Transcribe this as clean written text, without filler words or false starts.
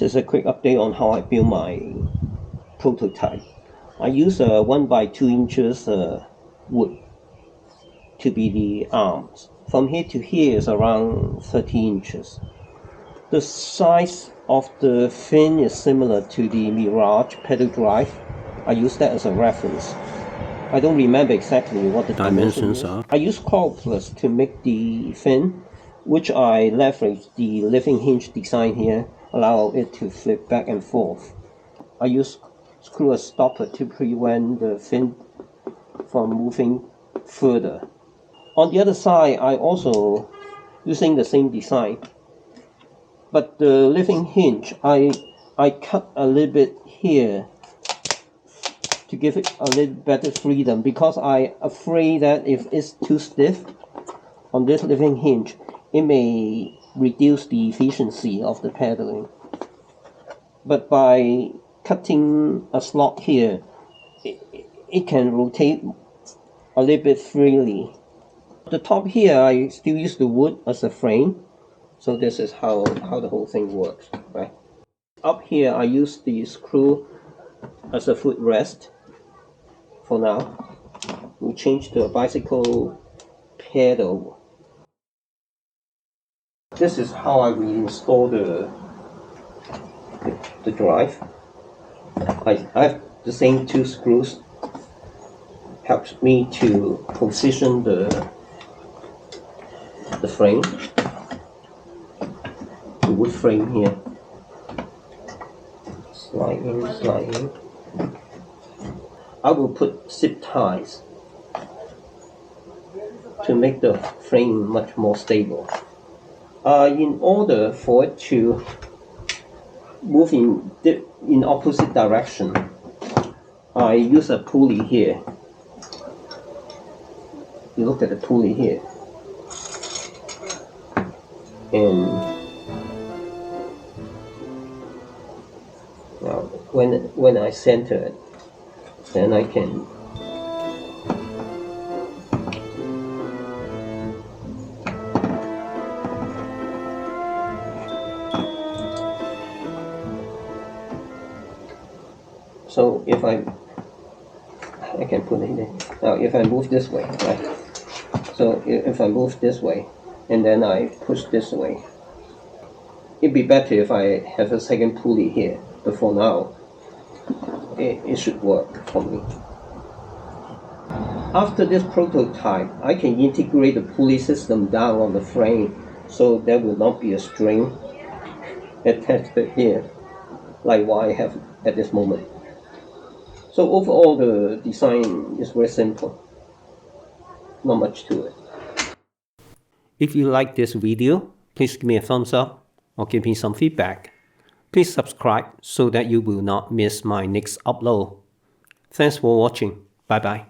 This is a quick update on how I build my prototype. I use a 1 by 2 inches wood to be the arms. From here to here is around 30 inches. The size of the fin is similar to the Mirage pedal drive. I use that as a reference. I don't remember exactly what the dimensions are. I use Plus to make the fin, which I leverage the living hinge design here, allow it to flip back and forth. I use screw stopper to prevent the fin from moving further. On the other side, I also using the same design, but the living hinge I cut a little bit here to give it a little better freedom, because I'm afraid that if it's too stiff on this living hinge, it may reduce the efficiency of the pedaling. But by cutting a slot here, it can rotate a little bit freely. The top here, I still use the wood as a frame, so this is how the whole thing works, right? Up here, I use the screw as a footrest. For now, we change to a bicycle pedal. This is how I reinstall the drive. I have the same 2 screws. Helps me to position the frame, the wood frame here. Slide in, slide in. I will put zip ties to make the frame much more stable. In order for it to move in opposite direction, I use a pulley here. You look at the pulley here, and now when I center it, then I can so if I can put it in. Now if I move this way, right? So if I move this way and then I push this way, it'd be better if I have a second pulley here, but for now it should work for me. After this prototype, I can integrate the pulley system down on the frame, so there will not be a string attached here like what I have at this moment. So overall, the design is very simple, not much to it. If you like this video, please give me a thumbs up or give me some feedback. Please subscribe so that you will not miss my next upload. Thanks for watching. Bye bye.